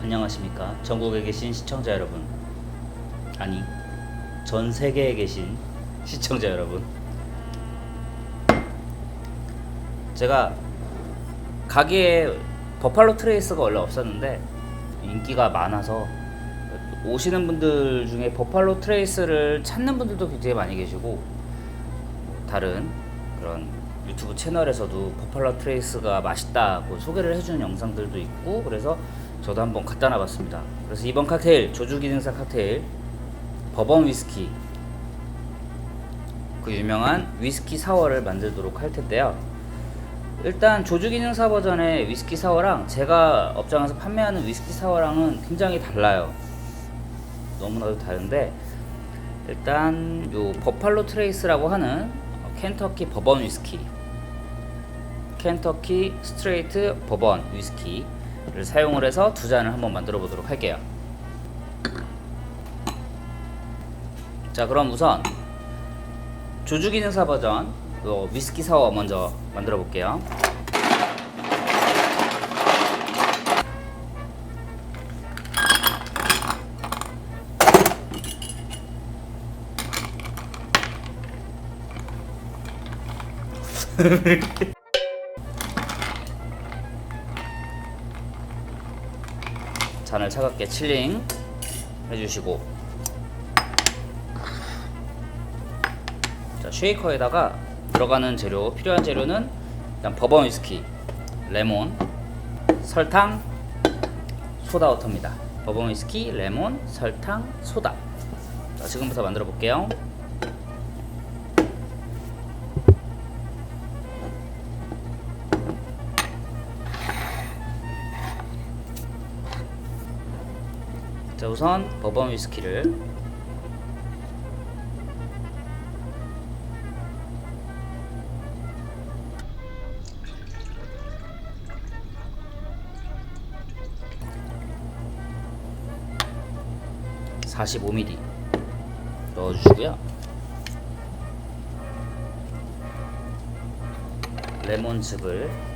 안녕하십니까. 전국에 계신 시청자 여러분, 아니 전 세계에 계신 시청자 여러분, 제가 가게에 버팔로 트레이스가 원래 없었는데 인기가 많아서 오시는 분들 중에 버팔로 트레이스를 찾는 분들도 굉장히 많이 계시고, 다른 그런 유튜브 채널에서도 버팔로 트레이스가 맛있다고 소개를 해주는 영상들도 있고, 그래서 저도 한번 갖다 놔봤습니다. 그래서 이번 칵테일, 조주기능사 칵테일 버번 위스키, 그 유명한 위스키 사워를 만들도록 할 텐데요. 일단 조주기능사 버전의 위스키 사워랑 제가 업장에서 판매하는 위스키 사워랑은 굉장히 달라요. 너무나도 다른데, 일단 요 버팔로 트레이스라고 하는 켄터키 버번 위스키, 켄터키 스트레이트 버번 위스키를 사용을 해서 두 잔을 한번 만들어 보도록 할게요. 자, 그럼 우선 조주기능사 버전 위스키 사워 먼저 만들어 볼게요. 잔을 차갑게 칠링 해주시고, 자, 쉐이커에다가 들어가는 재료, 필요한 재료는 일단 버번 위스키, 레몬, 설탕, 소다워터입니다. 버번 위스키, 레몬, 설탕, 소다. 자, 지금부터 만들어 볼게요. 자, 우선 버번 위스키를 (45ml) 넣어주시고요. 레몬즙을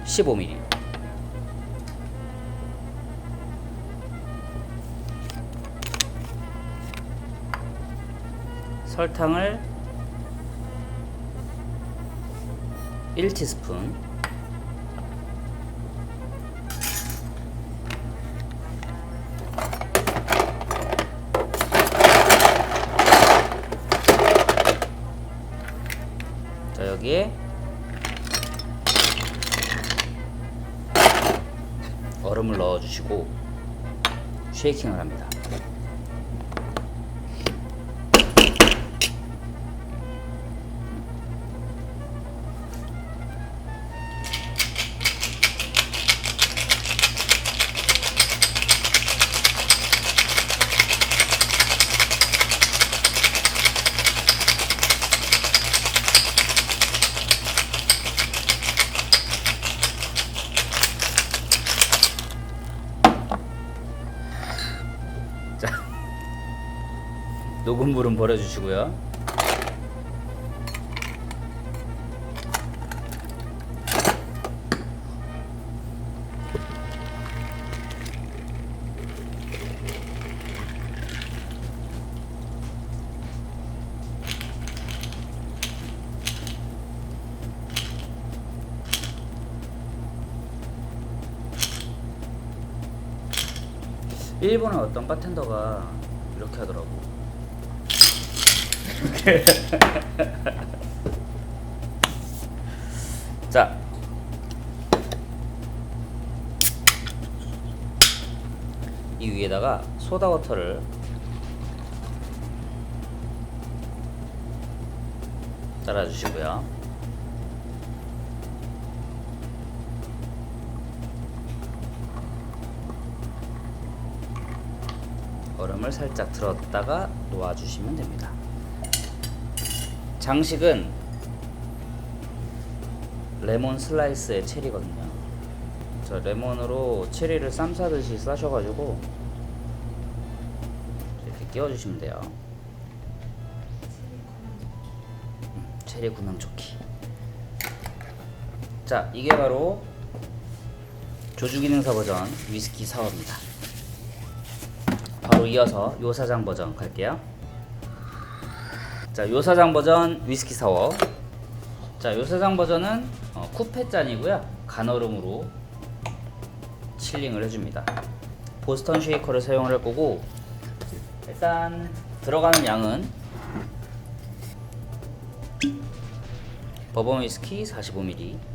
(15ml) 설탕을 1티스푼, 자, 여기에 얼음을 넣어주시고 쉐이킹을 합니다. 자, 녹은 물은 버려주시고요. 1번에 어떤 바텐더가 이렇게 하더라고. 자, 이 위에다가 소다워터를 따라주시고요. 얼음을 살짝 들었다가 놓아주시면 됩니다. 장식은 레몬 슬라이스의 체리거든요. 자, 레몬으로 체리를 쌈 싸듯이 싸셔가지고 이렇게 끼워주시면 돼요. 체리 구명조끼. 자, 이게 바로 조주기능사 버전 위스키 사워입니다. 바로 이어서 요사장 버전 갈게요. 자, 요사장 버전 위스키 사워. 자, 요사장 버전은 쿠페 잔이고요. 간얼음으로 칠링을 해줍니다. 보스턴 쉐이커를 사용을 할 거고, 일단 들어가는 양은 버번 위스키 45ml,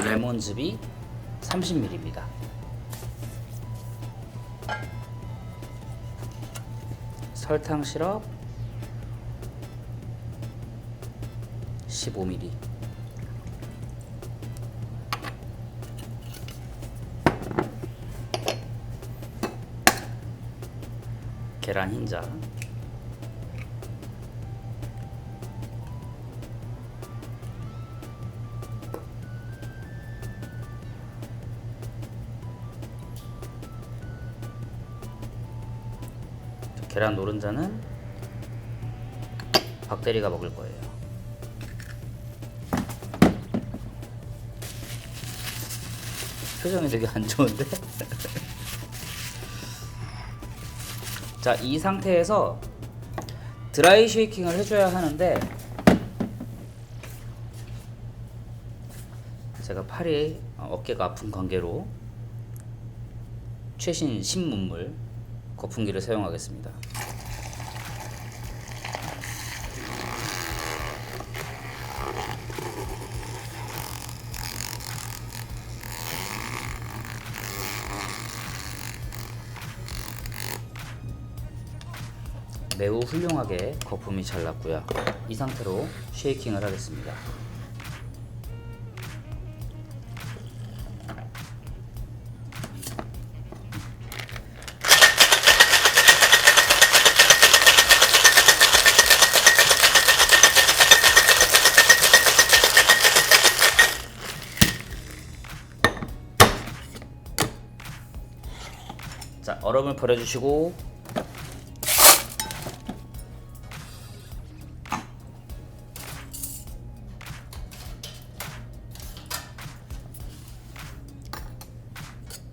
레몬즙이 30ml입니다. 설탕 시럽 15ml, 계란 흰자, 계란 노른자는 박대리가 먹을 거예요. 표정이 되게 안 좋은데? 자, 이 상태에서 드라이 쉐이킹을 해줘야 하는데, 제가 팔이 어깨가 아픈 관계로 최신 신문물 거품기를 사용하겠습니다. 매우 훌륭하게 거품이 잘 났고요. 이 상태로 쉐이킹을 하겠습니다. 자, 얼음을 버려주시고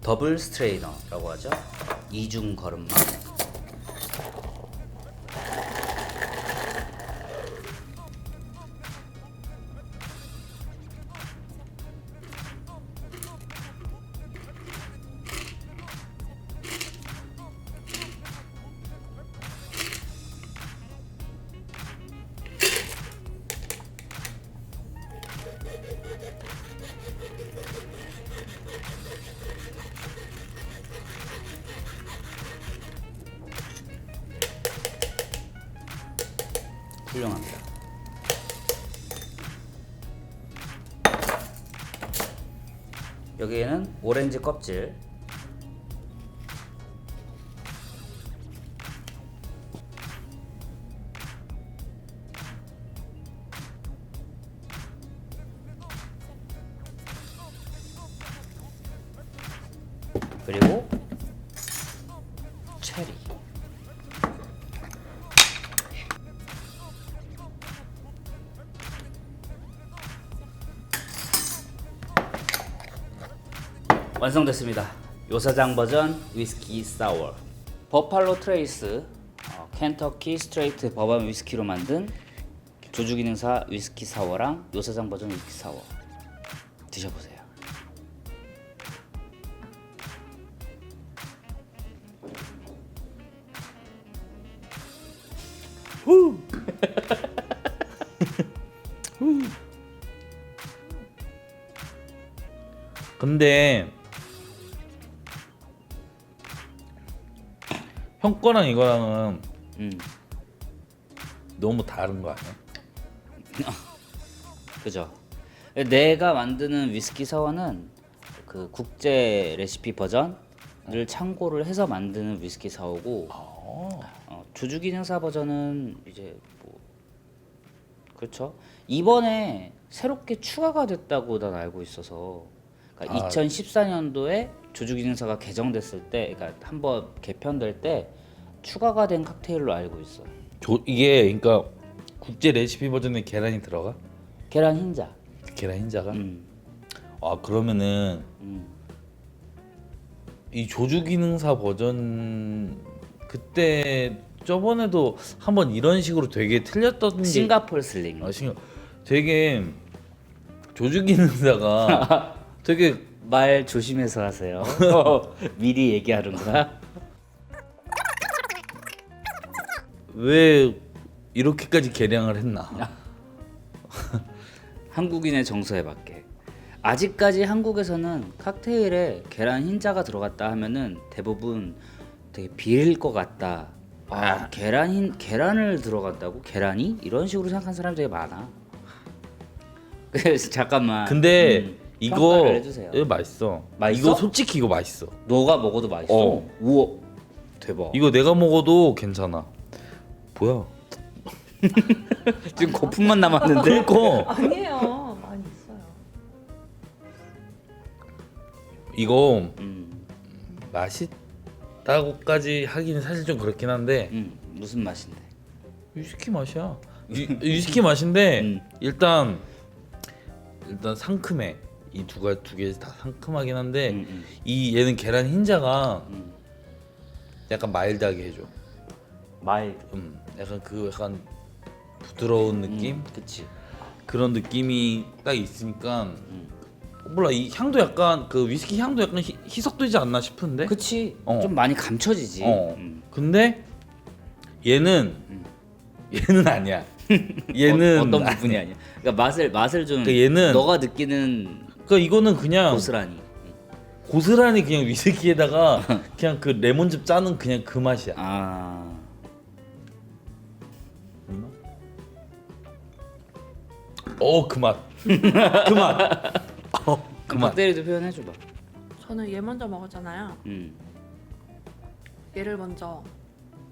더블 스트레이너라고 하죠. 이중 거름망. 훌륭합니다. 여기에는 오렌지 껍질, 그리고 체리, 완성됐습니다. 요사장 버전 위스키 사워. 버팔로 트레이스 켄터키 스트레이트 버번 위스키로 만든 조주기능사 위스키 사워랑 요사장 버전 위스키 사워 드셔보세요. 후! 근데 형 거랑 이거랑은 너무 다른 거 아니야? 그죠. 내가 만드는 위스키 사원은 그 국제 레시피 버전을 참고를 해서 만드는 위스키 사오고 조주 기능사 버전은 이제 뭐 그렇죠. 이번에 새롭게 추가가 됐다고 난 알고 있어서 그러니까 2014년도에 조주 기능사가 개정됐을 때, 그러니까 한번 개편될 때 추가가 된 칵테일로 알고 있어. 이게 그러니까 국제 레시피 버전에 계란이 들어가? 계란 흰자. 계란 흰자가? 아 그러면은 이 조주 기능사 버전 그때 저번에도 한번 이런 식으로 되게 틀렸던 게 싱가포르 슬링. 되게 조주 기능사가 되게 말 조심해서 하세요. 미리 얘기하는구나. 왜 이렇게까지 개량을 했나? 한국인의 정서에 맞게. 아직까지 한국에서는 칵테일에 계란 흰자가 들어갔다 하면은 대부분 되게 비릴 것 같다. 계란을 들어간다고? 계란이? 이런 식으로 생각하는 사람이 되게 많아. 그래서 잠깐만. 근데 이거 평가를 해주세요. 이거 맛있어. 맛있어? 이거 솔직히 이거 맛있어. 너가 먹어도 맛있어? 우와, 대박. 이거 내가 먹어도 괜찮아. 뭐야? 지금 거품만 남았는데? 그러니까 아니에요. 많이 있어요. 이거 맛있다고까지 하기는 사실 좀 그렇긴 한데 무슨 맛인데? 위스키 맛이야. 위스키 맛인데 일단 상큼해. 이 두 개 다 상큼하긴 한데 이 얘는 계란 흰자가 약간 마일드하게 해줘. 마일드. 약간 부드러운 느낌? 그치. 그런 느낌이 딱 있으니까 몰라 이 향도 약간 그 위스키 향도 약간 희석되지 않나 싶은데. 그치. 어. 좀 많이 감춰지지. 근데 얘는 아니야. 얘는 어떤 부분이 아니야. 그러니까 맛을 좀 그러니까 얘는 너가 느끼는 그러니까 이거는 그냥 고스란히. 그냥 위스키에다가 그냥 그 레몬즙 짜는 그냥 그 맛이야. 그 맛. 그 맛. 그 맛. 박대리도 표현해줘봐. 저는 얘 먼저 먹었잖아요. 얘를 먼저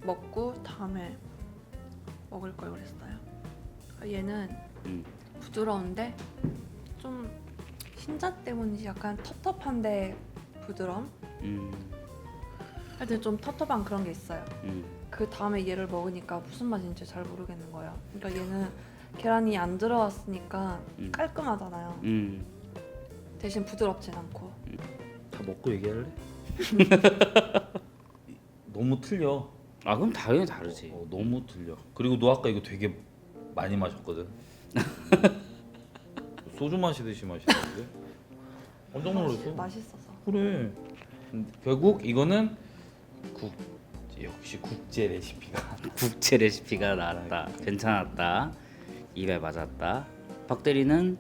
먹고 다음에 먹을 걸 그랬어요. 얘는 부드러운데 좀 흰자 때문인지 약간 텁텁한데 부드러움? 하여튼 좀 텁텁한 그런 게 있어요. 그 다음에 얘를 먹으니까 무슨 맛인지 잘 모르겠는 거예요. 그러니까 얘는 계란이 안 들어갔으니까 깔끔하잖아요. 대신 부드럽진 않고. 다 먹고 얘기할래? 너무 틀려. 그럼 당연히 다르지. 너무 틀려. 그리고 너 아까 이거 되게 많이 마셨거든. 소주 마시듯이 마시는데. 깜짝 놀랐어. 맛있어서. 그래. 결국 이거는 역시 국제 레시피가. 국제 레시피가 나왔다. 괜찮았다. 입에 맞았다. 박대리는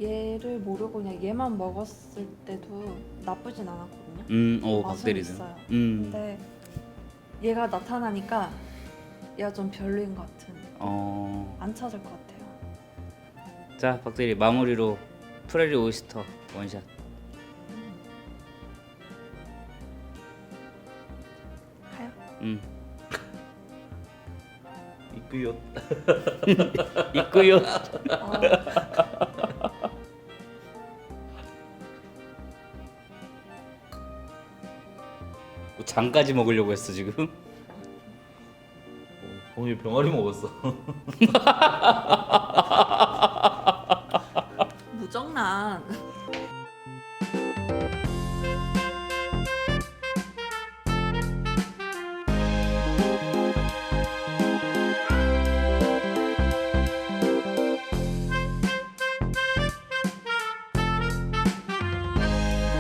얘를 모르고 그냥 얘만 먹었을 때도 나쁘진 않았거든요. 맛은 박대리는. 있어요. 근데 얘가 나타나니까 얘가 좀 별로인 것 같은. 안 찾을 것 같아요. 자, 박대리 마무리로 프레리 오이스터 원샷. 가요? 이끄요. 있고요. 장까지 먹으려고 했어 지금. 오늘 병아리 먹었어. 무정란.